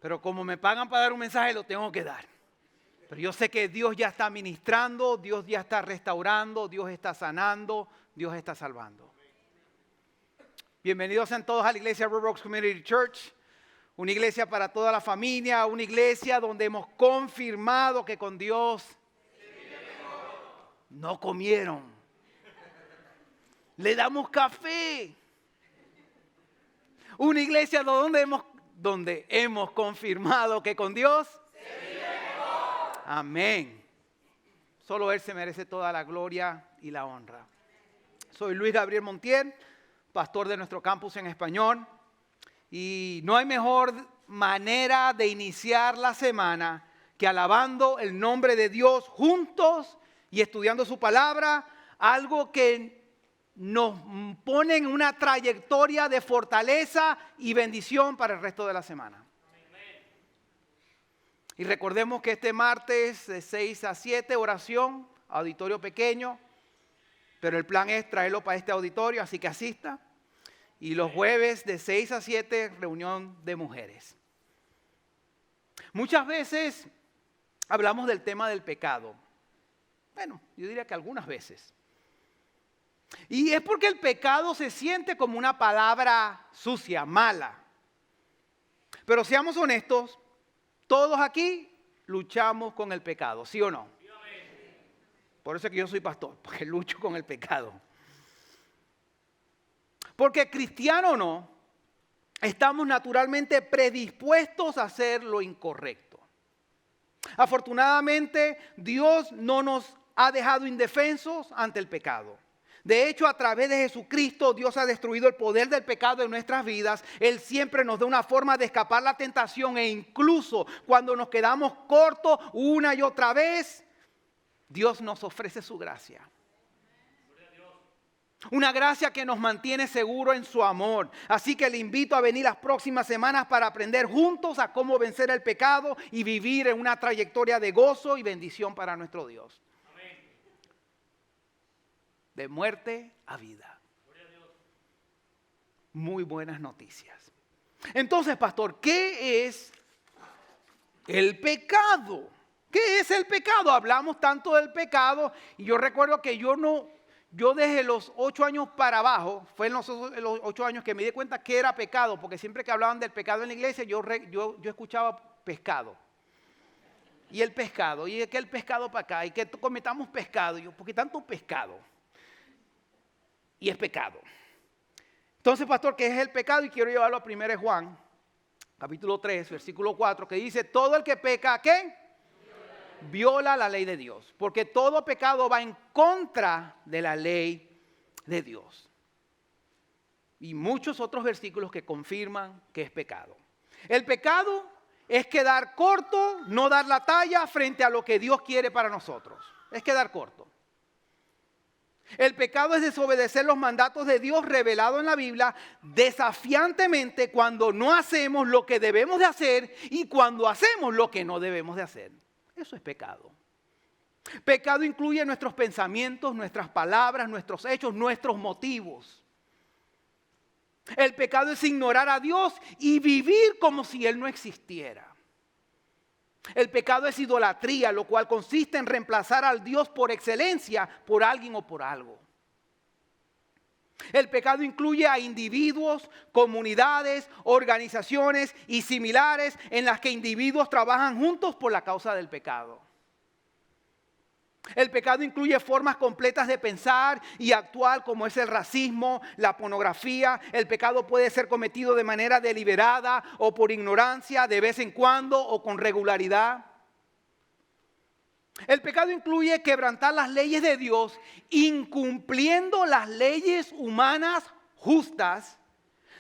Pero como me pagan para dar un mensaje, lo tengo que dar. Pero yo sé que Dios ya está ministrando, Dios ya está restaurando, Dios está sanando, Dios está salvando. Bienvenidos sean todos a la iglesia Red Rocks Community Church. Una iglesia para toda la familia, una iglesia donde hemos confirmado que con Dios no comieron. Le damos café. Una iglesia donde hemos confirmado que con Dios amén. Solo Él se merece toda la gloria y la honra. Soy Luis Gabriel Montiel, pastor de nuestro campus en español. Y no hay mejor manera de iniciar la semana que alabando el nombre de Dios juntos y estudiando su palabra, algo que nos pone en una trayectoria de fortaleza y bendición para el resto de la semana. Y recordemos que este martes de 6 a 7, oración, auditorio pequeño, pero el plan es traerlo para este auditorio, así que asista. Y los jueves de 6 a 7, reunión de mujeres. Muchas veces hablamos del tema del pecado. Bueno, yo diría que algunas veces. Y es porque el pecado se siente como una palabra sucia, mala. Pero seamos honestos, todos aquí luchamos con el pecado, ¿sí o no? Por eso es que yo soy pastor, porque lucho con el pecado. Porque cristiano o no, estamos naturalmente predispuestos a hacer lo incorrecto. Afortunadamente, Dios no nos ha dejado indefensos ante el pecado. De hecho, a través de Jesucristo, Dios ha destruido el poder del pecado en nuestras vidas. Él siempre nos da una forma de escapar la tentación e incluso cuando nos quedamos cortos una y otra vez, Dios nos ofrece su gracia. Una gracia que nos mantiene seguros en su amor. Así que le invito a venir las próximas semanas para aprender juntos a cómo vencer el pecado y vivir en una trayectoria de gozo y bendición para nuestro Dios. Amén. De muerte a vida. Muy buenas noticias. Entonces, pastor, ¿qué es el pecado? ¿Qué es el pecado? Hablamos tanto del pecado y yo recuerdo que yo desde los 8 años para abajo, fue en los 8 años que me di cuenta que era pecado, porque siempre que hablaban del pecado en la iglesia, yo escuchaba pescado. Y el pescado, y que el pescado para acá, y que cometamos pescado. Y yo, ¿por qué tanto pescado? Y es pecado. Entonces, pastor, ¿qué es el pecado? Y quiero llevarlo a 1 Juan, capítulo 3, versículo 4, que dice, todo el que peca, ¿qué? Viola la ley de Dios, porque todo pecado va en contra de la ley de Dios. Y muchos otros versículos que confirman que es pecado. El pecado es quedar corto, no dar la talla frente a lo que Dios quiere para nosotros. Es quedar corto. El pecado es desobedecer los mandatos de Dios revelados en la Biblia desafiantemente cuando no hacemos lo que debemos de hacer y cuando hacemos lo que no debemos de hacer. Eso es pecado. Pecado incluye nuestros pensamientos, nuestras palabras, nuestros hechos, nuestros motivos. El pecado es ignorar a Dios y vivir como si Él no existiera. El pecado es idolatría, lo cual consiste en reemplazar al Dios por excelencia por alguien o por algo. El pecado incluye a individuos, comunidades, organizaciones y similares en las que individuos trabajan juntos por la causa del pecado. El pecado incluye formas completas de pensar y actuar como es el racismo, la pornografía. El pecado puede ser cometido de manera deliberada o por ignorancia, de vez en cuando o con regularidad. El pecado incluye quebrantar las leyes de Dios, incumpliendo las leyes humanas justas,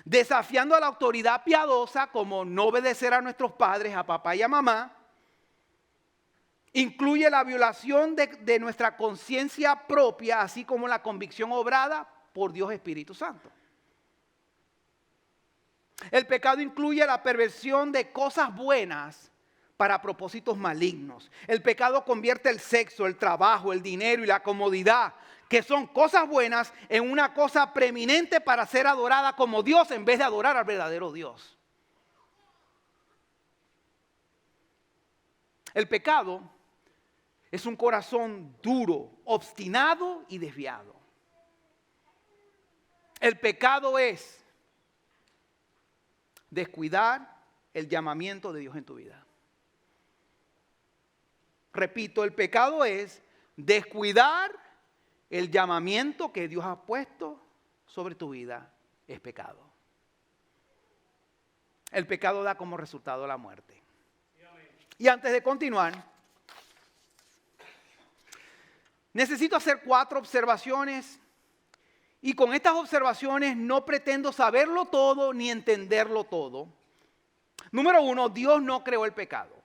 desafiando a la autoridad piadosa como no obedecer a nuestros padres, a papá y a mamá. Incluye la violación de nuestra conciencia propia, así como la convicción obrada por Dios Espíritu Santo. El pecado incluye la perversión de cosas buenas para propósitos malignos. El pecado convierte el sexo, el trabajo, el dinero y la comodidad, que son cosas buenas, en una cosa preeminente para ser adorada como Dios en vez de adorar al verdadero Dios. El pecado es un corazón duro, obstinado y desviado. El pecado es descuidar el llamamiento de Dios en tu vida. Repito, el pecado es descuidar el llamamiento que Dios ha puesto sobre tu vida. Es pecado. El pecado da como resultado la muerte. Y antes de continuar, necesito hacer 4 observaciones. Y con estas observaciones no pretendo saberlo todo ni entenderlo todo. Número 1, Dios no creó el pecado.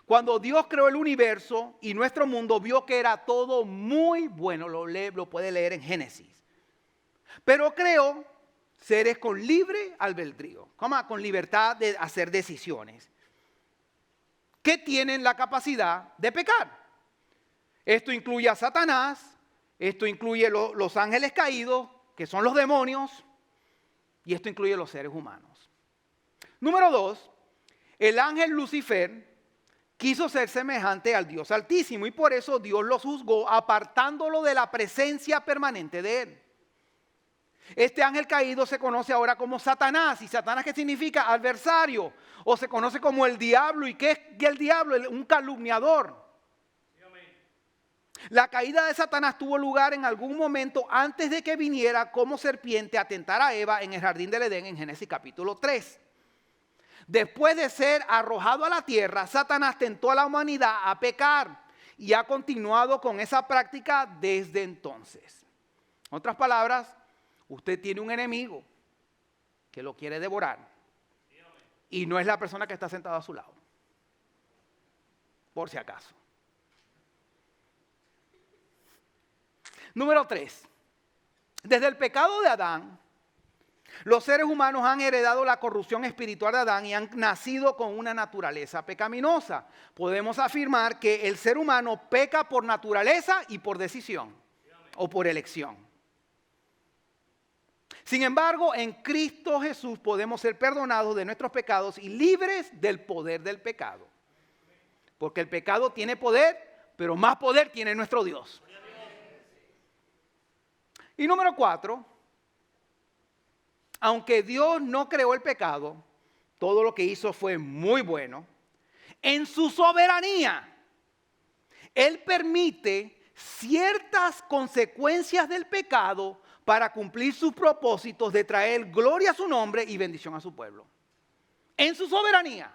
Cuando Dios creó el universo y nuestro mundo, vio que era todo muy bueno. Lo puede leer en Génesis. Pero creó seres con libre albedrío, con libertad de hacer decisiones, que tienen la capacidad de pecar. Esto incluye a Satanás, esto incluye los ángeles caídos, que son los demonios, y esto incluye los seres humanos. Número 2, el ángel Lucifer quiso ser semejante al Dios Altísimo y por eso Dios los juzgó apartándolo de la presencia permanente de él. Este ángel caído se conoce ahora como Satanás. ¿Y Satanás qué significa? Adversario. O se conoce como el diablo. ¿Y qué es el diablo? Un calumniador. La caída de Satanás tuvo lugar en algún momento antes de que viniera como serpiente a tentar a Eva en el jardín del Edén en Génesis capítulo 3. Después de ser arrojado a la tierra, Satanás tentó a la humanidad a pecar y ha continuado con esa práctica desde entonces. En otras palabras, usted tiene un enemigo que lo quiere devorar y no es la persona que está sentada a su lado, por si acaso. Número 3. Desde el pecado de Adán, los seres humanos han heredado la corrupción espiritual de Adán y han nacido con una naturaleza pecaminosa. Podemos afirmar que el ser humano peca por naturaleza y por decisión o por elección. Sin embargo, en Cristo Jesús podemos ser perdonados de nuestros pecados y libres del poder del pecado. Porque el pecado tiene poder, pero más poder tiene nuestro Dios. Y número 4, aunque Dios no creó el pecado, todo lo que hizo fue muy bueno. En su soberanía, Él permite ciertas consecuencias del pecado para cumplir sus propósitos de traer gloria a su nombre y bendición a su pueblo. En su soberanía.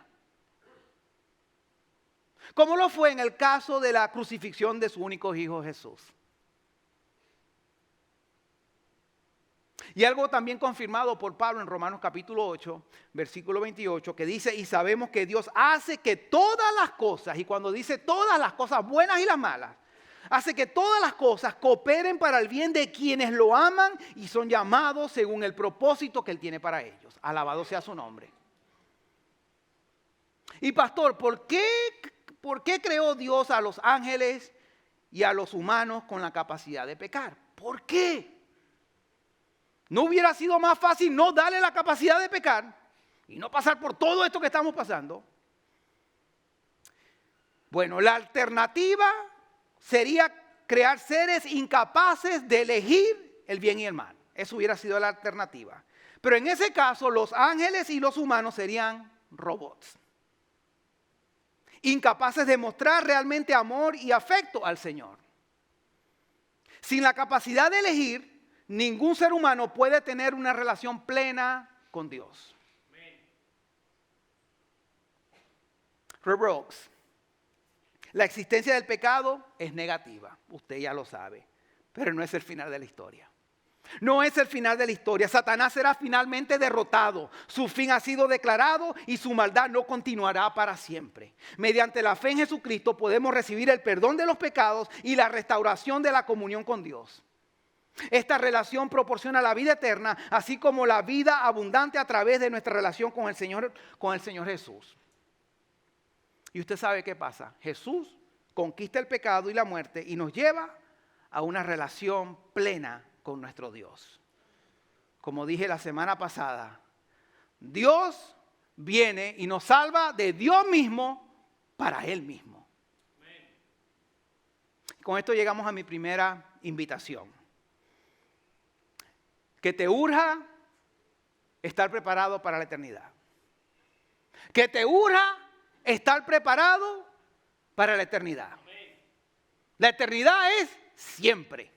Como lo fue en el caso de la crucifixión de su único hijo Jesús. Y algo también confirmado por Pablo en Romanos capítulo 8, versículo 28, que dice, y sabemos que Dios hace que todas las cosas, y cuando dice todas las cosas buenas y las malas, hace que todas las cosas cooperen para el bien de quienes lo aman y son llamados según el propósito que Él tiene para ellos. Alabado sea su nombre. Y pastor, ¿por qué creó Dios a los ángeles y a los humanos con la capacidad de pecar? ¿Por qué? ¿No hubiera sido más fácil no darle la capacidad de pecar y no pasar por todo esto que estamos pasando? Bueno, la alternativa sería crear seres incapaces de elegir el bien y el mal. Eso hubiera sido la alternativa. Pero en ese caso, los ángeles y los humanos serían robots. Incapaces de mostrar realmente amor y afecto al Señor. Sin la capacidad de elegir, ningún ser humano puede tener una relación plena con Dios. Rob Brooks, la existencia del pecado es negativa, usted ya lo sabe, pero no es el final de la historia. No es el final de la historia. Satanás será finalmente derrotado. Su fin ha sido declarado y su maldad no continuará para siempre. Mediante la fe en Jesucristo podemos recibir el perdón de los pecados y la restauración de la comunión con Dios. Esta relación proporciona la vida eterna, así como la vida abundante a través de nuestra relación con el Señor Jesús. Y usted sabe qué pasa. Jesús conquista el pecado y la muerte y nos lleva a una relación plena con nuestro Dios. Como dije la semana pasada, Dios viene y nos salva de Dios mismo para Él mismo. Con esto llegamos a mi primera invitación. Que te urja estar preparado para la eternidad. Que te urja estar preparado para la eternidad. La eternidad es siempre.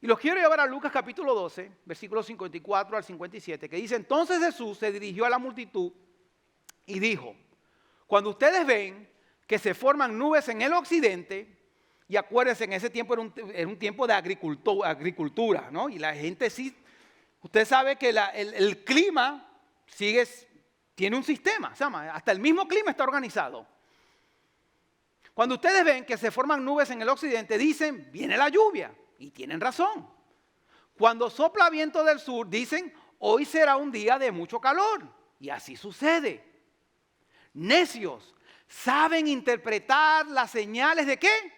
Y los quiero llevar a Lucas capítulo 12, versículos 54 al 57, que dice: entonces Jesús se dirigió a la multitud y dijo: cuando ustedes ven que se forman nubes en el occidente, y acuérdense, en ese tiempo era un tiempo de agricultura, ¿no? Y la gente sí, usted sabe que el clima tiene un sistema, se llama, hasta el mismo clima está organizado. Cuando ustedes ven que se forman nubes en el occidente, dicen: viene la lluvia. Y tienen razón. Cuando sopla viento del sur, dicen: hoy será un día de mucho calor. Y así sucede. Necios, ¿saben interpretar las señales de qué?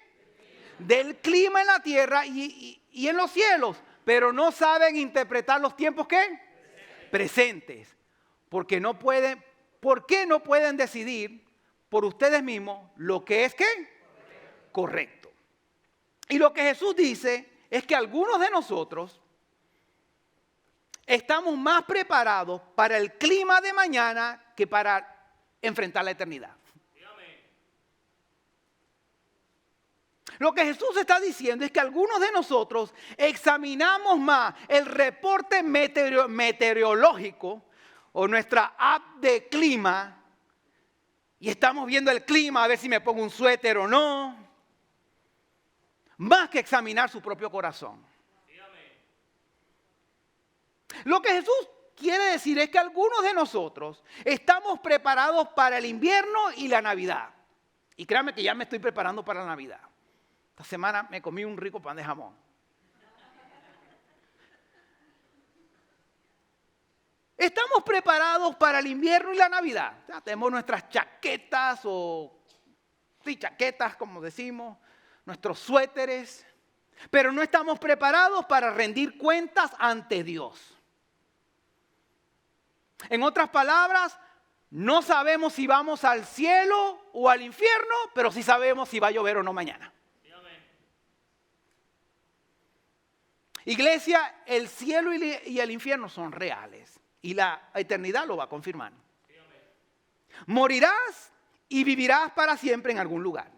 Del clima en la tierra y en los cielos, pero no saben interpretar los tiempos ¿qué? Presentes. ¿Por qué no pueden decidir por ustedes mismos lo que es ¿qué? Correcto. Y lo que Jesús dice es que algunos de nosotros estamos más preparados para el clima de mañana que para enfrentar la eternidad. Lo que Jesús está diciendo es que algunos de nosotros examinamos más el reporte meteorológico o nuestra app de clima y estamos viendo el clima a ver si me pongo un suéter o no, más que examinar su propio corazón. Lo que Jesús quiere decir es que algunos de nosotros estamos preparados para el invierno y la Navidad. Y créanme que ya me estoy preparando para la Navidad. Esta semana me comí un rico pan de jamón. Estamos preparados para el invierno y la Navidad. Ya tenemos nuestras chaquetas chaquetas como decimos, nuestros suéteres, pero no estamos preparados para rendir cuentas ante Dios. En otras palabras, no sabemos si vamos al cielo o al infierno, pero sí sabemos si va a llover o no mañana. Iglesia, el cielo y el infierno son reales y la eternidad lo va a confirmar. Morirás y vivirás para siempre en algún lugar.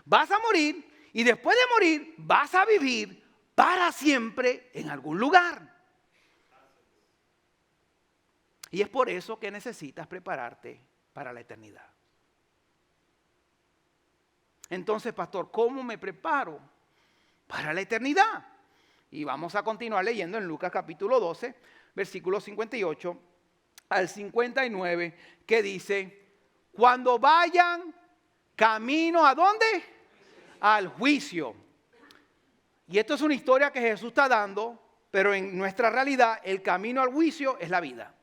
Vas a morir y después de morir vas a vivir para siempre en algún lugar. Y es por eso que necesitas prepararte para la eternidad. Entonces, pastor, ¿cómo me preparo para la eternidad? Y vamos a continuar leyendo en Lucas capítulo 12, versículos 58 al 59, que dice: cuando vayan camino, ¿a dónde? Al juicio. Y esto es una historia que Jesús está dando, pero en nuestra realidad el camino al juicio es la vida.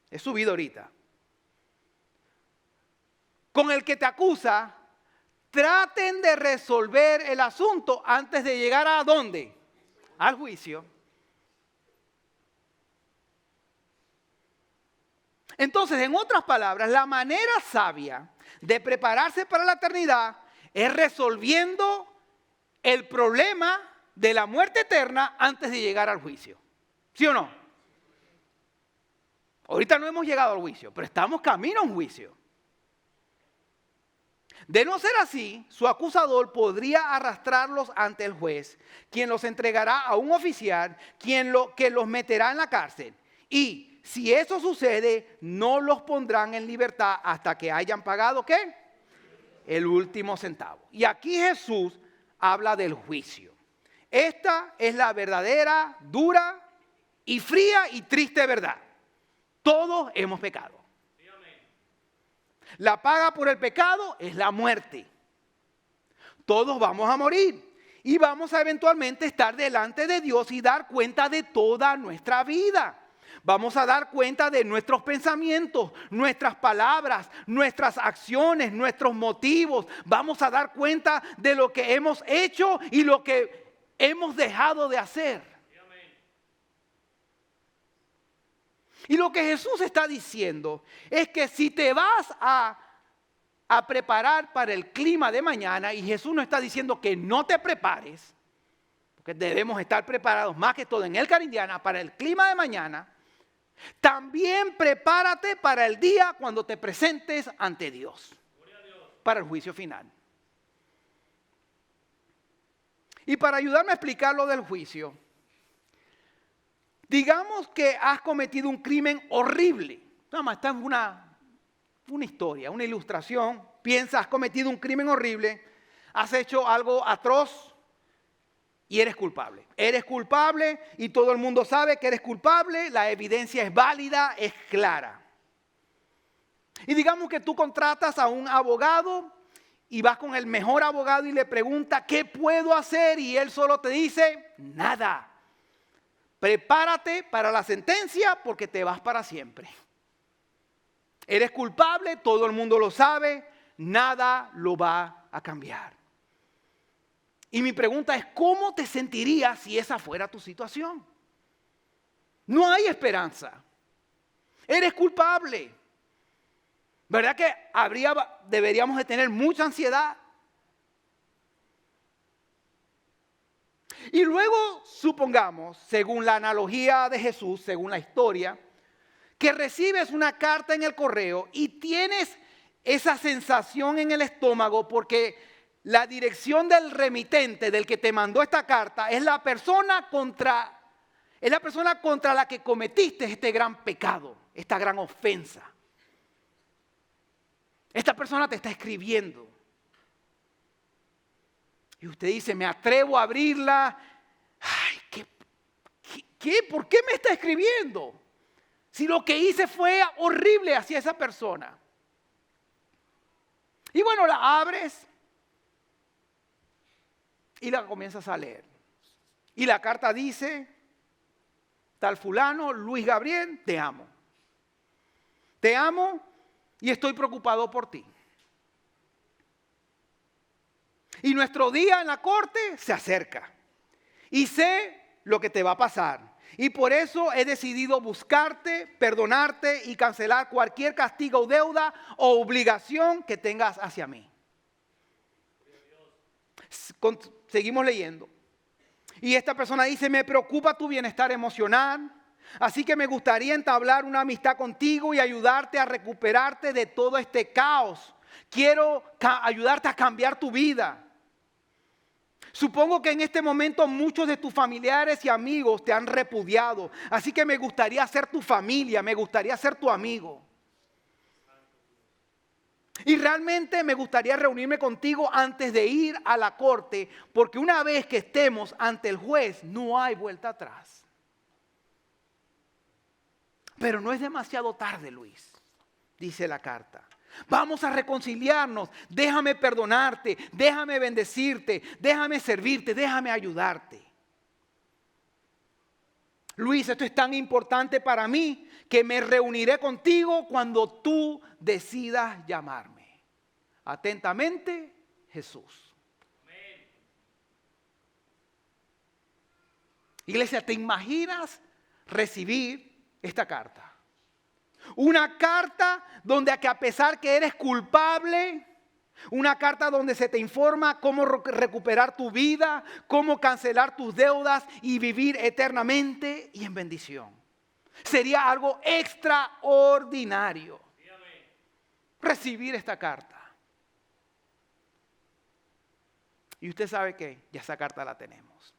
Es su vida ahorita. Con el que te acusa, traten de resolver el asunto antes de llegar ¿a dónde? Al juicio. Entonces, en otras palabras, la manera sabia de prepararse para la eternidad es resolviendo el problema de la muerte eterna antes de llegar al juicio. ¿Sí o no? Ahorita no hemos llegado al juicio, pero estamos camino a un juicio. De no ser así, su acusador podría arrastrarlos ante el juez, quien los entregará a un oficial, que los meterá en la cárcel. Y si eso sucede, no los pondrán en libertad hasta que hayan pagado ¿qué? El último centavo. Y aquí Jesús habla del juicio. Esta es la verdadera, dura y fría y triste verdad. Todos hemos pecado. La paga por el pecado es la muerte. Todos vamos a morir y vamos a eventualmente estar delante de Dios y dar cuenta de toda nuestra vida. Vamos a dar cuenta de nuestros pensamientos, nuestras palabras, nuestras acciones, nuestros motivos. Vamos a dar cuenta de lo que hemos hecho y lo que hemos dejado de hacer. Y lo que Jesús está diciendo es que si te vas a a preparar para el clima de mañana, y Jesús no está diciendo que no te prepares, porque debemos estar preparados más que todo en el Carindiana para el clima de mañana. También prepárate para el día cuando te presentes ante Dios, para el juicio final. Y para ayudarme a explicar lo del juicio, digamos que has cometido un crimen horrible. Nada más, esta es una historia, una ilustración. Piensa, has cometido un crimen horrible, has hecho algo atroz y eres culpable. Eres culpable y todo el mundo sabe que eres culpable, la evidencia es válida, es clara. Y digamos que tú contratas a un abogado y vas con el mejor abogado y le preguntas, ¿qué puedo hacer? Y él solo te dice, nada. Prepárate para la sentencia porque te vas para siempre. Eres culpable, todo el mundo lo sabe, nada lo va a cambiar. Y mi pregunta es, ¿cómo te sentirías si esa fuera tu situación? No hay esperanza. Eres culpable. ¿Verdad que deberíamos de tener mucha ansiedad? Y luego supongamos, según la analogía de Jesús, según la historia, que recibes una carta en el correo y tienes esa sensación en el estómago porque la dirección del remitente, del que te mandó esta carta, es la persona contra la que cometiste este gran pecado, esta gran ofensa. Esta persona te está escribiendo. Y usted dice, me atrevo a abrirla. Ay, ¿qué? ¿Por qué me está escribiendo? Si lo que hice fue horrible hacia esa persona. Y bueno, la abres y la comienzas a leer. Y la carta dice, tal fulano, Luis Gabriel, te amo. Te amo y estoy preocupado por ti. Y nuestro día en la corte se acerca. Y sé lo que te va a pasar. Y por eso he decidido buscarte, perdonarte y cancelar cualquier castigo o deuda o obligación que tengas hacia mí. Seguimos leyendo. Y esta persona dice, me preocupa tu bienestar emocional. Así que me gustaría entablar una amistad contigo y ayudarte a recuperarte de todo este caos. Quiero ayudarte a cambiar tu vida. Supongo que en este momento muchos de tus familiares y amigos te han repudiado. Así que me gustaría ser tu familia, me gustaría ser tu amigo. Y realmente me gustaría reunirme contigo antes de ir a la corte, porque una vez que estemos ante el juez no hay vuelta atrás. Pero no es demasiado tarde, Luis, dice la carta. Vamos a reconciliarnos, déjame perdonarte, déjame bendecirte, déjame servirte, déjame ayudarte. Luis, esto es tan importante para mí que me reuniré contigo cuando tú decidas llamarme. Atentamente, Jesús. Amén. Iglesia, ¿te imaginas recibir esta carta? Una carta donde a pesar que eres culpable, una carta donde se te informa cómo recuperar tu vida, cómo cancelar tus deudas y vivir eternamente y en bendición. Sería algo extraordinario recibir esta carta. Y usted sabe que ya esa carta la tenemos.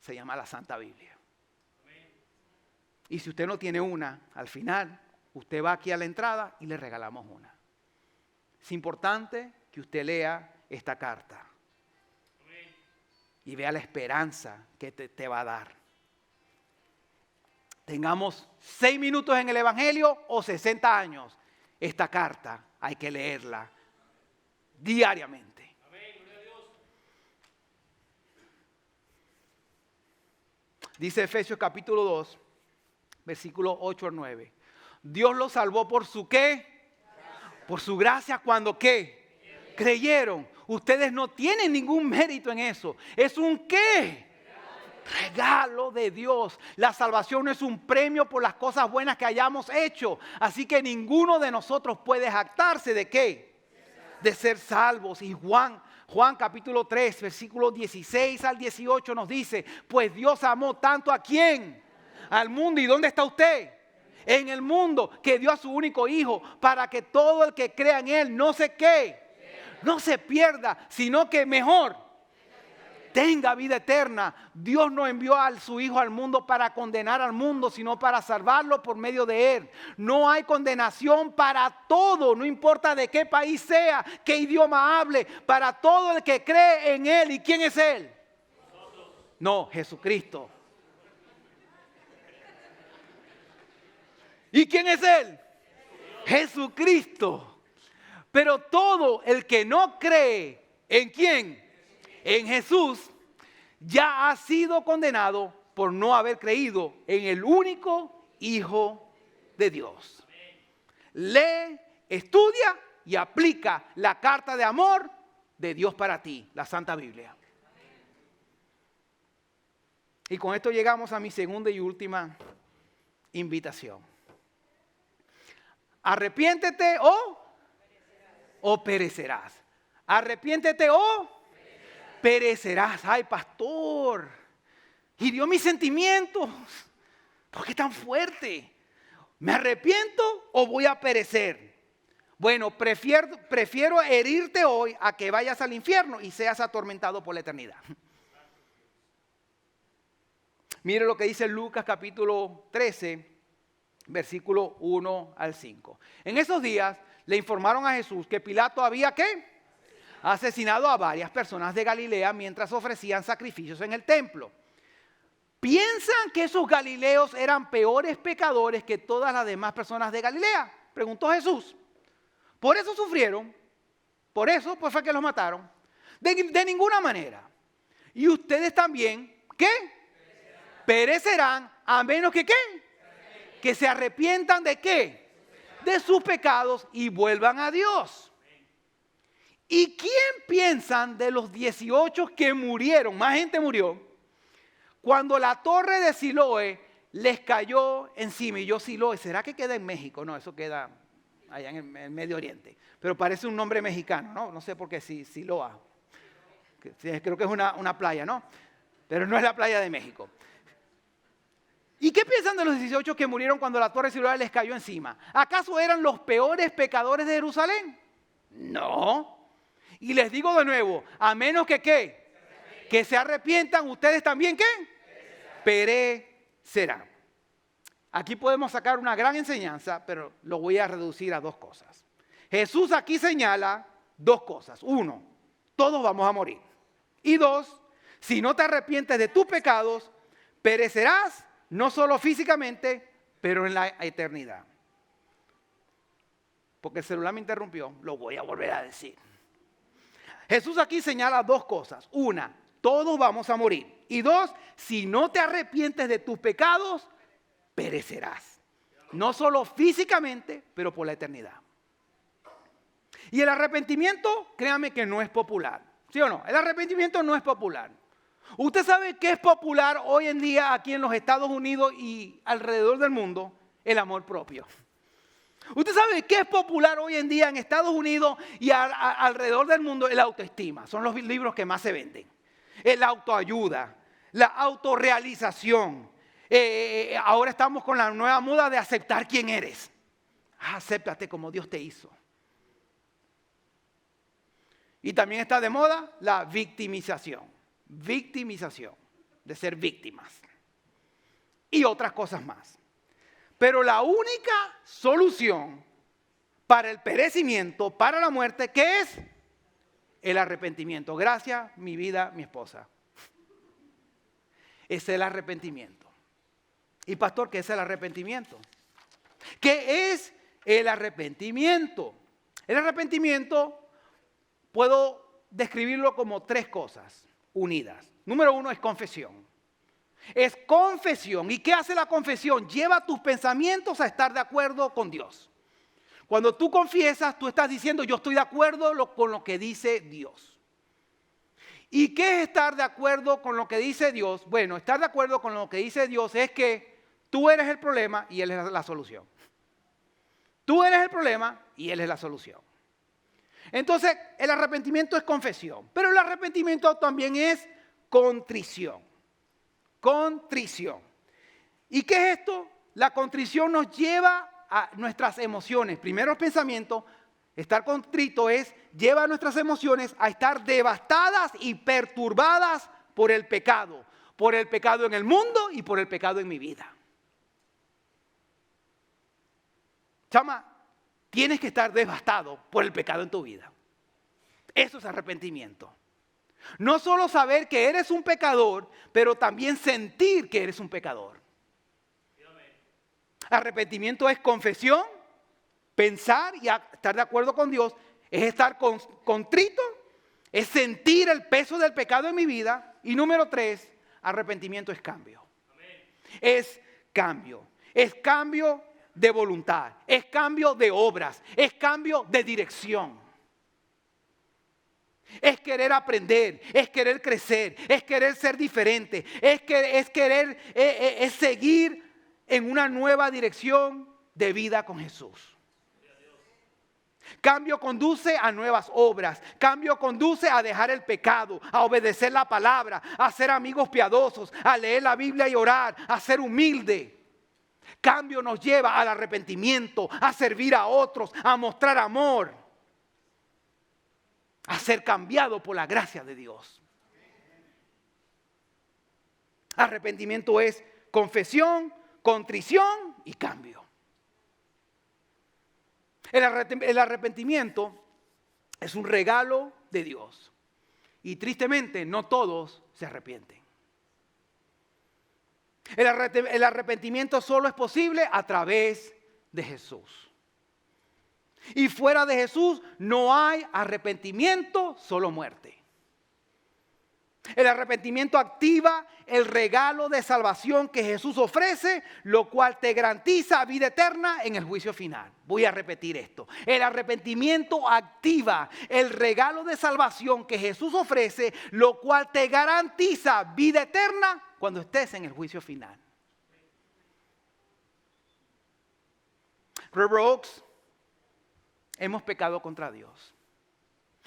Se llama la Santa Biblia. Y si usted no tiene una, al final, usted va aquí a la entrada y le regalamos una. Es importante que usted lea esta carta y vea la esperanza que te va a dar. Tengamos 6 minutos en el Evangelio o 60 años, esta carta hay que leerla diariamente. Dice Efesios capítulo 2. Versículo 8 al 9. Dios los salvó por su ¿qué? Gracia. Por su gracia cuando ¿qué? Creyeron. Ustedes no tienen ningún mérito en eso. Es un ¿qué? Regalo de Dios. La salvación no es un premio por las cosas buenas que hayamos hecho. Así que ninguno de nosotros puede jactarse de ¿qué? De ser salvos. Y Juan capítulo 3, versículos 16 al 18 nos dice, pues Dios amó tanto ¿a quién? Al mundo. ¿Y dónde está usted? En el mundo, que dio a su único hijo para que todo el que crea en él no se ¿qué? No se pierda, sino que mejor tenga vida eterna. Dios no envió a su Hijo al mundo para condenar al mundo, sino para salvarlo por medio de Él. No hay condenación para todo, no importa de qué país sea, qué idioma hable, para todo el que cree en Él. ¿Y quién es Él? No, Jesucristo. ¿Y quién es Él? Jesucristo. Pero todo el que no cree, ¿en quién? En Jesús, ya ha sido condenado por no haber creído en el único Hijo de Dios. Lee, estudia y aplica la carta de amor de Dios para ti, la Santa Biblia. Y con esto llegamos a mi segunda y última invitación. Arrepiéntete o perecerás. Arrepiéntete o perecerás. Ay, pastor, hirió mis sentimientos. ¿Por qué tan fuerte? ¿Me arrepiento o voy a perecer? Bueno, prefiero herirte hoy a que vayas al infierno y seas atormentado por la eternidad. Mire lo que dice Lucas capítulo 13, versículo 1 al 5. En esos días le informaron a Jesús que Pilato había ¿qué? Asesinado a varias personas de Galilea mientras ofrecían sacrificios en el templo. ¿Piensan que esos galileos eran peores pecadores que todas las demás personas de Galilea? Preguntó Jesús. Por eso sufrieron, por eso pues fue que los mataron. De ninguna manera. Y ustedes también, ¿qué? Perecerán a menos que ¿qué? Que se arrepientan de ¿qué? De sus pecados y vuelvan a Dios. ¿Y quién piensan de los 18 que murieron? Más gente murió. Cuando la torre de Siloé les cayó encima. Y yo Siloé, ¿será que queda en México? No, eso queda allá en el Medio Oriente. Pero parece un nombre mexicano, ¿no? No sé por qué, Siloa. Creo que es una playa, ¿no? Pero no es la playa de México. ¿Y qué piensan de los 18 que murieron cuando la torre de Siloé les cayó encima? ¿Acaso eran los peores pecadores de Jerusalén? No. Y les digo de nuevo, a menos que ¿qué? Que se arrepientan, ustedes también ¿qué? Perecerán. Aquí podemos sacar una gran enseñanza, pero lo voy a reducir a dos cosas. Jesús aquí señala dos cosas. Uno, todos vamos a morir. Y dos, si no te arrepientes de tus pecados, perecerás no solo físicamente, pero en la eternidad. Porque el celular me interrumpió, lo voy a volver a decir. Jesús aquí señala dos cosas. Una, todos vamos a morir. Y dos, si no te arrepientes de tus pecados, perecerás. No solo físicamente, pero por la eternidad. Y el arrepentimiento, créame que no es popular. ¿Sí o no? El arrepentimiento no es popular. ¿Usted sabe qué es popular hoy en día aquí en los Estados Unidos y alrededor del mundo? El amor propio. ¿Usted sabe qué es popular hoy en día en Estados Unidos y alrededor del mundo? El autoestima. Son los libros que más se venden. La autoayuda, la autorrealización. Ahora estamos con la nueva moda de aceptar quién eres. Acéptate como Dios te hizo. Y también está de moda la victimización. Victimización, de ser víctimas. Y otras cosas más. Pero la única solución para el perecimiento, para la muerte, ¿qué es? El arrepentimiento. Gracias, mi vida, mi esposa. Es el arrepentimiento. Y pastor, ¿qué es el arrepentimiento? ¿Qué es el arrepentimiento? El arrepentimiento puedo describirlo como tres cosas unidas. Número uno es confesión. Es confesión. ¿Y qué hace la confesión? Lleva tus pensamientos a estar de acuerdo con Dios. Cuando tú confiesas, tú estás diciendo, yo estoy de acuerdo con lo que dice Dios. ¿Y qué es estar de acuerdo con lo que dice Dios? Bueno, estar de acuerdo con lo que dice Dios es que tú eres el problema y Él es la solución. Tú eres el problema y Él es la solución. Entonces, el arrepentimiento es confesión, pero el arrepentimiento también es contrición. Contrición. ¿Y qué es esto? La contrición nos lleva a nuestras emociones. Primero el pensamiento, estar contrito lleva a nuestras emociones a estar devastadas y perturbadas por el pecado en el mundo y por el pecado en mi vida. Chama, tienes que estar devastado por el pecado en tu vida. Eso es arrepentimiento. No solo saber que eres un pecador, pero también sentir que eres un pecador. Arrepentimiento es confesión, pensar y estar de acuerdo con Dios. Es estar contrito, es sentir el peso del pecado en mi vida. Y número 3, arrepentimiento es cambio. Es cambio de voluntad, es cambio de obras, es cambio de dirección. Es querer aprender, es querer crecer, es querer ser diferente, es seguir en una nueva dirección de vida con Jesús. Cambio conduce a nuevas obras. Cambio conduce a dejar el pecado, a obedecer la palabra, a ser amigos piadosos, a leer la Biblia y orar, a ser humilde. Cambio nos lleva al arrepentimiento, a servir a otros, a mostrar amor, a ser cambiado por la gracia de Dios. Arrepentimiento es confesión, contrición y cambio. El arrepentimiento es un regalo de Dios. Y tristemente no todos se arrepienten. El arrepentimiento solo es posible a través de Jesús. Y fuera de Jesús no hay arrepentimiento, solo muerte. El arrepentimiento activa el regalo de salvación que Jesús ofrece, lo cual te garantiza vida eterna en el juicio final. Voy a repetir esto. El arrepentimiento activa el regalo de salvación que Jesús ofrece, lo cual te garantiza vida eterna cuando estés en el juicio final. River Oaks, hemos pecado contra Dios.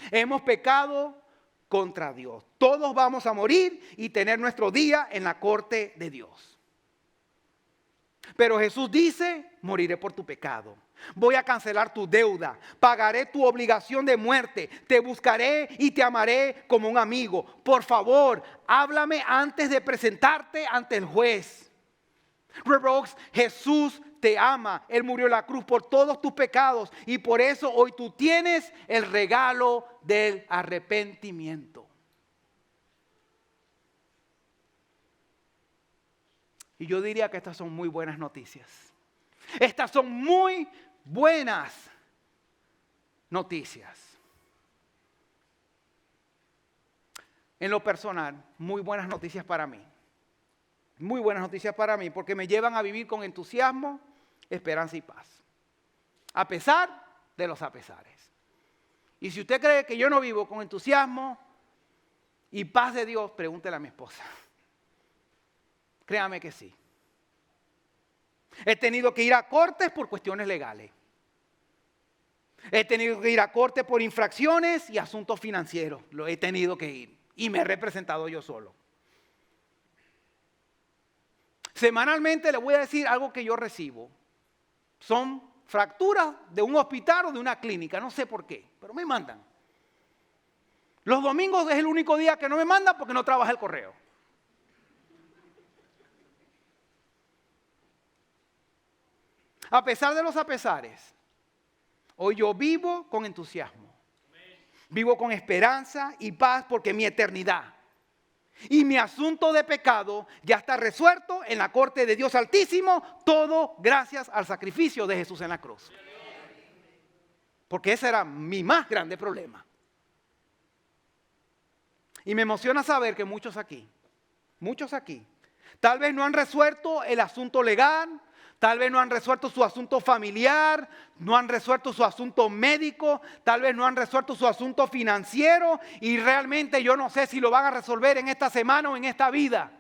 Hemos pecado contra Dios. Todos vamos a morir y tener nuestro día en la corte de Dios. Pero Jesús dice, moriré por tu pecado. Voy a cancelar tu deuda. Pagaré tu obligación de muerte. Te buscaré y te amaré como un amigo. Por favor, háblame antes de presentarte ante el juez. River Oaks, Jesús te ama. Él murió en la cruz por todos tus pecados. Y por eso hoy tú tienes el regalo del arrepentimiento. Y yo diría que estas son muy buenas noticias. Estas son muy buenas noticias. En lo personal, muy buenas noticias para mí. Muy buenas noticias para mí porque me llevan a vivir con entusiasmo, esperanza y paz. A pesar de los apesares. Y si usted cree que yo no vivo con entusiasmo y paz de Dios, pregúntele a mi esposa. Créame que sí. He tenido que ir a cortes por cuestiones legales. He tenido que ir a corte por infracciones y asuntos financieros. Lo he tenido que ir. Y me he representado yo solo. Semanalmente le voy a decir algo que yo recibo. Son fracturas de un hospital o de una clínica. No sé por qué, pero me mandan. Los domingos es el único día que no me mandan porque no trabaja el correo. A pesar de los apesares, hoy yo vivo con entusiasmo. Vivo con esperanza y paz porque mi eternidad y mi asunto de pecado ya está resuelto en la corte de Dios Altísimo, todo gracias al sacrificio de Jesús en la cruz. Porque ese era mi más grande problema. Y me emociona saber que muchos aquí, tal vez no han resuelto el asunto legal, Tal vez no han resuelto su asunto familiar, no han resuelto su asunto médico, tal vez no han resuelto su asunto financiero y realmente yo no sé si lo van a resolver en esta semana o en esta vida.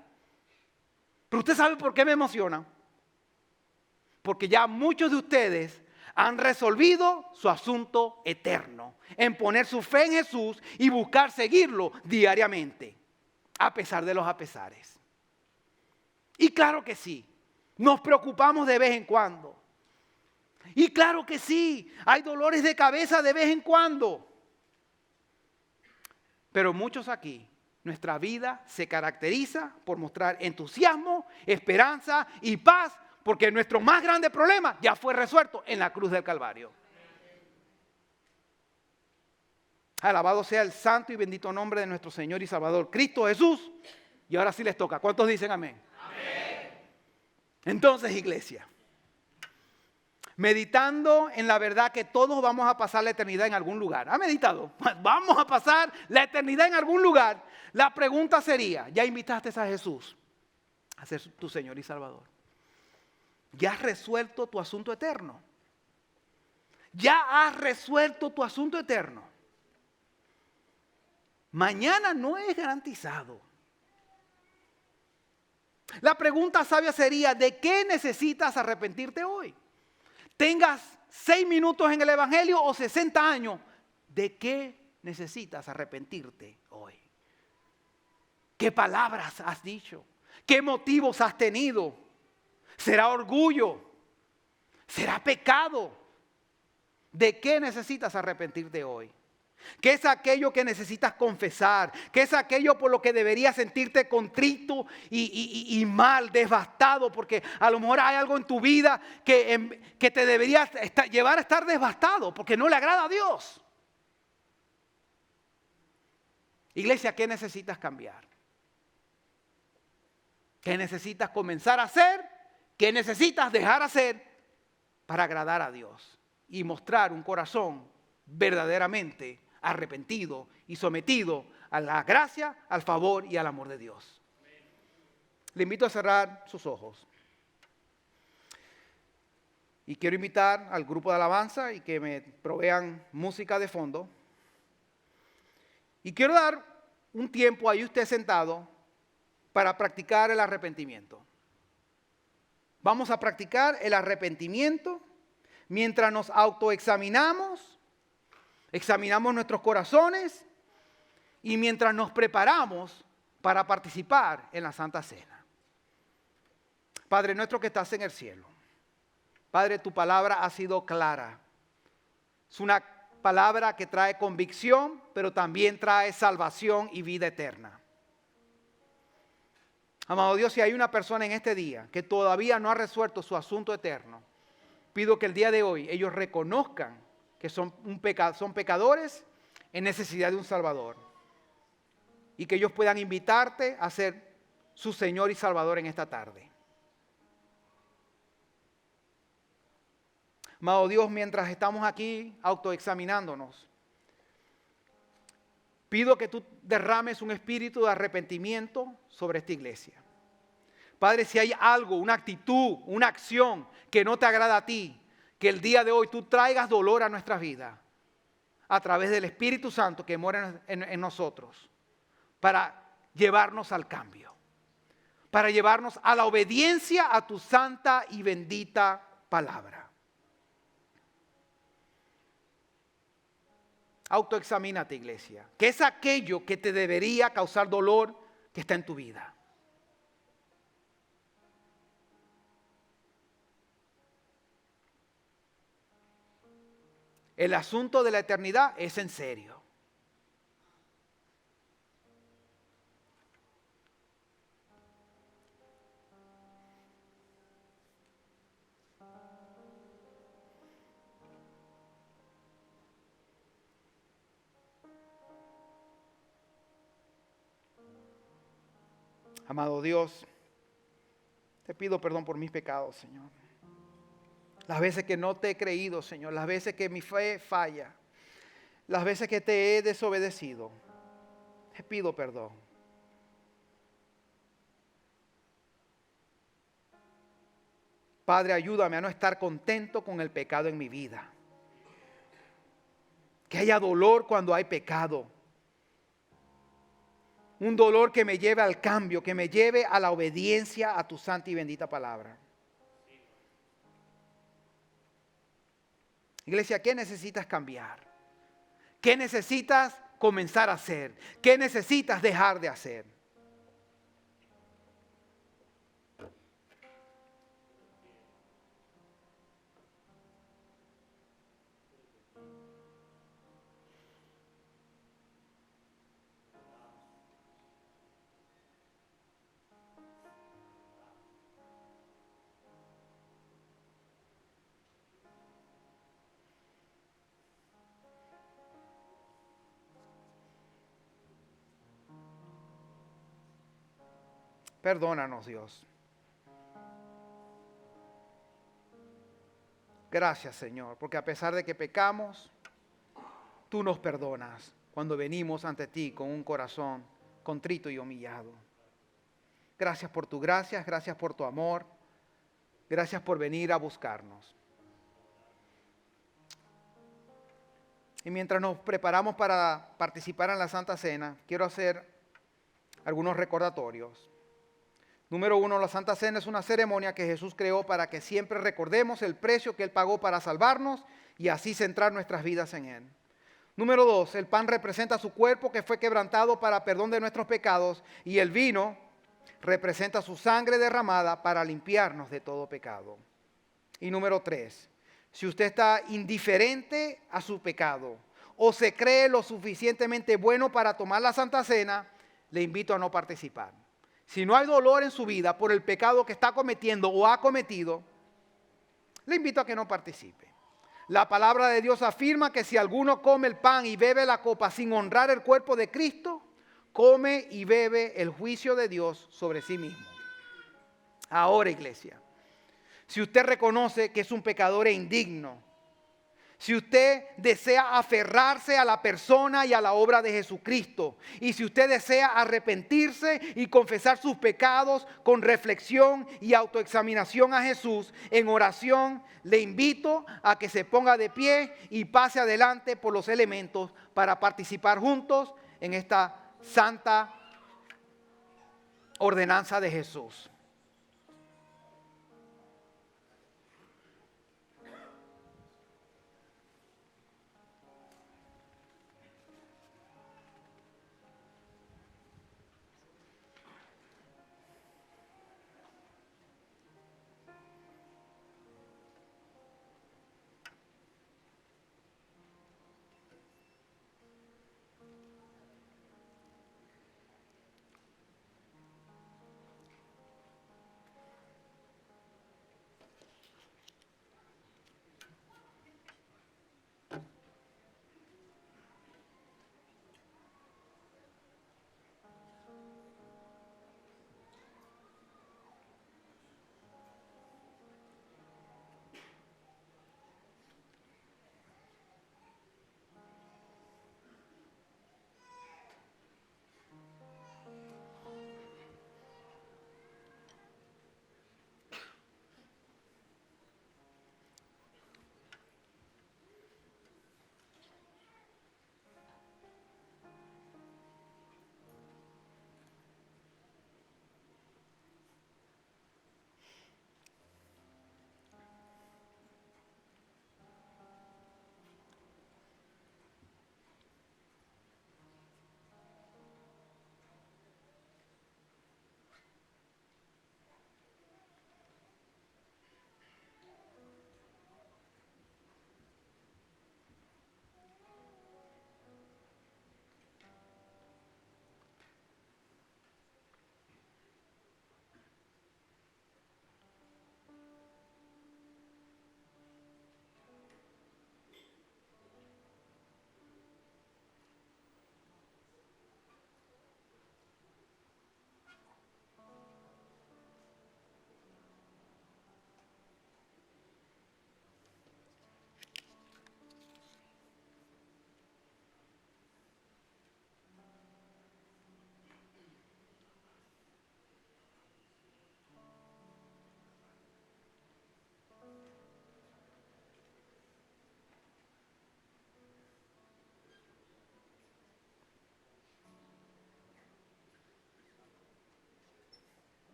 Pero usted sabe por qué me emociona. Porque ya muchos de ustedes han resolvido su asunto eterno en poner su fe en Jesús y buscar seguirlo diariamente, a pesar de los apesares. Y claro que sí, nos preocupamos de vez en cuando. Y claro que sí, hay dolores de cabeza de vez en cuando. Pero muchos aquí, nuestra vida se caracteriza por mostrar entusiasmo, esperanza y paz, porque nuestro más grande problema ya fue resuelto en la cruz del Calvario. Alabado sea el santo y bendito nombre de nuestro Señor y Salvador, Cristo Jesús. Y ahora sí les toca. ¿Cuántos dicen amén? Amén. Entonces, iglesia, meditando en la verdad que todos vamos a pasar la eternidad en algún lugar. ¿Ha meditado? Vamos a pasar la eternidad en algún lugar. La pregunta sería, ¿ya invitaste a Jesús a ser tu Señor y Salvador? ¿Ya has resuelto tu asunto eterno? ¿Ya has resuelto tu asunto eterno? Mañana no es garantizado. La pregunta sabia sería, ¿de qué necesitas arrepentirte hoy? Tengas 6 minutos en el Evangelio o 60 años, ¿de qué necesitas arrepentirte hoy? ¿Qué palabras has dicho? ¿Qué motivos has tenido? ¿Será orgullo? ¿Será pecado? ¿De qué necesitas arrepentirte hoy? ¿Qué es aquello que necesitas confesar? ¿Qué es aquello por lo que deberías sentirte contrito y mal, devastado? Porque a lo mejor hay algo en tu vida que te debería llevar a estar devastado porque no le agrada a Dios. Iglesia, ¿qué necesitas cambiar? ¿Qué necesitas comenzar a hacer? ¿Qué necesitas dejar hacer para agradar a Dios y mostrar un corazón verdaderamente arrepentido y sometido a la gracia, al favor y al amor de Dios? Le invito a cerrar sus ojos. Y quiero invitar al grupo de alabanza y que me provean música de fondo. Y quiero dar un tiempo ahí usted sentado para practicar el arrepentimiento. Vamos a practicar el arrepentimiento mientras nos autoexaminamos, examinamos nuestros corazones y mientras nos preparamos para participar en la Santa Cena. Padre nuestro que estás en el cielo, Padre, tu palabra ha sido clara. Es una palabra que trae convicción, pero también trae salvación y vida eterna. Amado Dios, si hay una persona en este día que todavía no ha resuelto su asunto eterno, pido que el día de hoy ellos reconozcan que son pecadores en necesidad de un Salvador. Y que ellos puedan invitarte a ser su Señor y Salvador en esta tarde. Amado Dios, mientras estamos aquí autoexaminándonos, pido que tú derrames un espíritu de arrepentimiento sobre esta iglesia. Padre, si hay algo, una actitud, una acción que no te agrada a ti, que el día de hoy tú traigas dolor a nuestras vidas a través del Espíritu Santo que mora en nosotros para llevarnos al cambio, para llevarnos a la obediencia a tu santa y bendita palabra. Autoexamínate, iglesia. ¿Qué es aquello que te debería causar dolor que está en tu vida? El asunto de la eternidad es en serio. Amado Dios, te pido perdón por mis pecados, Señor. Las veces que no te he creído, Señor, las veces que mi fe falla, las veces que te he desobedecido, te pido perdón. Padre, ayúdame a no estar contento con el pecado en mi vida. Que haya dolor cuando hay pecado. Un dolor que me lleve al cambio, que me lleve a la obediencia a tu santa y bendita palabra. Iglesia, ¿qué necesitas cambiar? ¿Qué necesitas comenzar a hacer? ¿Qué necesitas dejar de hacer? Perdónanos, Dios. Gracias, Señor, porque a pesar de que pecamos, tú nos perdonas cuando venimos ante ti con un corazón contrito y humillado. Gracias por tu gracia, gracias por tu amor, gracias por venir a buscarnos. Y mientras nos preparamos para participar en la Santa Cena, quiero hacer algunos recordatorios. Número 1, la Santa Cena es una ceremonia que Jesús creó para que siempre recordemos el precio que Él pagó para salvarnos y así centrar nuestras vidas en Él. Número 2, el pan representa su cuerpo que fue quebrantado para perdón de nuestros pecados y el vino representa su sangre derramada para limpiarnos de todo pecado. Y número 3, si usted está indiferente a su pecado o se cree lo suficientemente bueno para tomar la Santa Cena, le invito a no participar. Si no hay dolor en su vida por el pecado que está cometiendo o ha cometido, le invito a que no participe. La palabra de Dios afirma que si alguno come el pan y bebe la copa sin honrar el cuerpo de Cristo, come y bebe el juicio de Dios sobre sí mismo. Ahora, iglesia, si usted reconoce que es un pecador e indigno, si usted desea aferrarse a la persona y a la obra de Jesucristo, y si usted desea arrepentirse y confesar sus pecados con reflexión y autoexaminación a Jesús en oración, le invito a que se ponga de pie y pase adelante por los elementos para participar juntos en esta santa ordenanza de Jesús.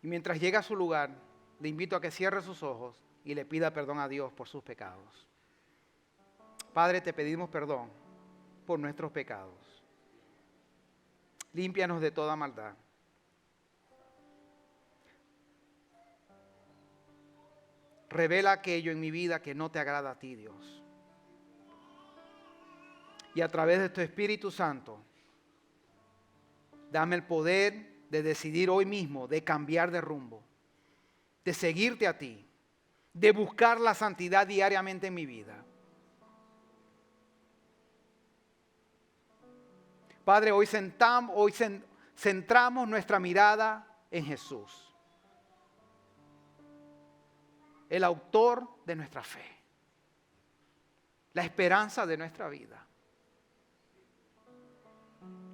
Y mientras llega a su lugar, le invito a que cierre sus ojos y le pida perdón a Dios por sus pecados. Padre, te pedimos perdón por nuestros pecados. Límpianos de toda maldad. Revela aquello en mi vida que no te agrada a ti, Dios. Y a través de tu Espíritu Santo, dame el poder de decidir hoy mismo, de cambiar de rumbo, de seguirte a ti, de buscar la santidad diariamente en mi vida. Padre, hoy centramos nuestra mirada en Jesús, el autor de nuestra fe, la esperanza de nuestra vida.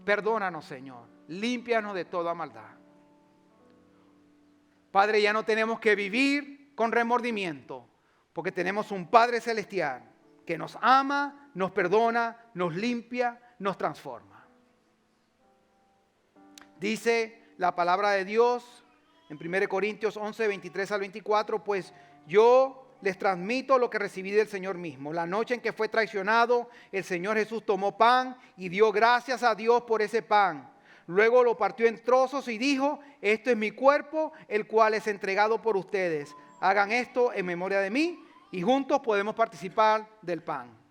Perdónanos, Señor, límpianos de toda maldad. Padre, ya no tenemos que vivir con remordimiento, porque tenemos un Padre celestial que nos ama, nos perdona, nos limpia, nos transforma. Dice la palabra de Dios en 1 Corintios 11, 23 al 24, pues yo les transmito lo que recibí del Señor mismo. La noche en que fue traicionado, el Señor Jesús tomó pan y dio gracias a Dios por ese pan. Luego lo partió en trozos y dijo, esto es mi cuerpo, el cual es entregado por ustedes. Hagan esto en memoria de mí y juntos podemos participar del pan.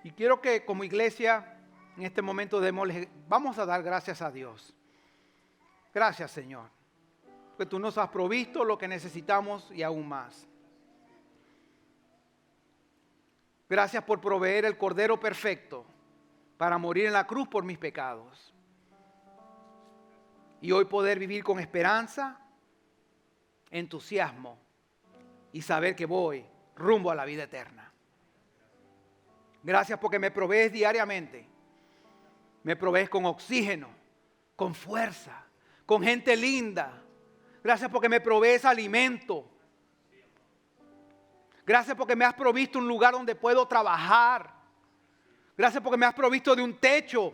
Y quiero que como iglesia en este momento vamos a dar gracias a Dios. Gracias, Señor, porque tú nos has provisto lo que necesitamos y aún más. Gracias por proveer el Cordero perfecto para morir en la cruz por mis pecados. Y hoy poder vivir con esperanza, entusiasmo y saber que voy rumbo a la vida eterna. Gracias porque me provees diariamente. Me provees con oxígeno, con fuerza, con gente linda. Gracias porque me provees alimento. Gracias porque me has provisto un lugar donde puedo trabajar. Gracias porque me has provisto de un techo.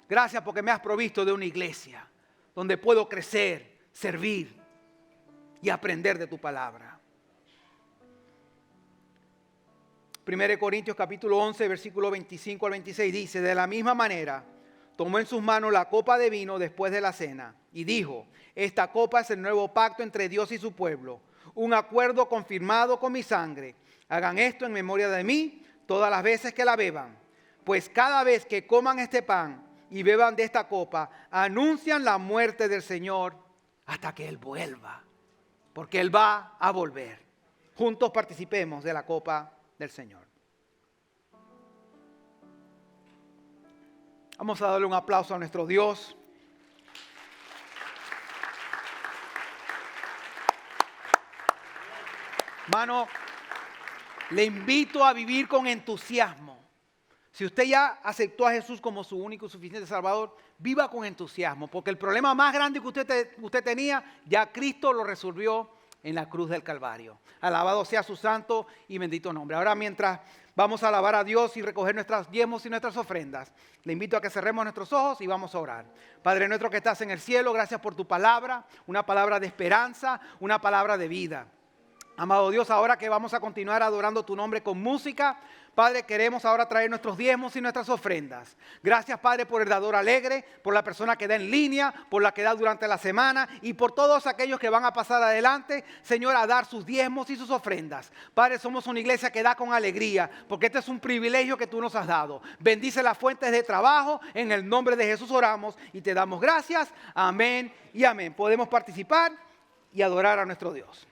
Gracias porque me has provisto de una iglesia donde puedo crecer, servir y aprender de tu palabra. 1 Corintios capítulo 11, versículo 25 al 26 dice, de la misma manera, tomó en sus manos la copa de vino después de la cena y dijo, esta copa es el nuevo pacto entre Dios y su pueblo, un acuerdo confirmado con mi sangre. Hagan esto en memoria de mí todas las veces que la beban, pues cada vez que coman este pan y beban de esta copa, anuncian la muerte del Señor hasta que Él vuelva, porque Él va a volver. Juntos participemos de la copa del Señor. Vamos a darle un aplauso a nuestro Dios. Hermano, le invito a vivir con entusiasmo. Si usted ya aceptó a Jesús como su único y suficiente Salvador, viva con entusiasmo, porque el problema más grande que usted tenía, ya Cristo lo resolvió en la cruz del Calvario. Alabado sea su santo y bendito nombre. Ahora, mientras vamos a alabar a Dios y recoger nuestros diezmos y nuestras ofrendas, le invito a que cerremos nuestros ojos y vamos a orar. Padre nuestro que estás en el cielo, gracias por tu palabra, una palabra de esperanza, una palabra de vida. Amado Dios, ahora que vamos a continuar adorando tu nombre con música, Padre, queremos ahora traer nuestros diezmos y nuestras ofrendas. Gracias, Padre, por el dador alegre, por la persona que da en línea, por la que da durante la semana y por todos aquellos que van a pasar adelante, Señor, a dar sus diezmos y sus ofrendas. Padre, somos una iglesia que da con alegría, porque este es un privilegio que tú nos has dado. Bendice las fuentes de trabajo, en el nombre de Jesús oramos y te damos gracias. Amén y amén. Podemos participar y adorar a nuestro Dios.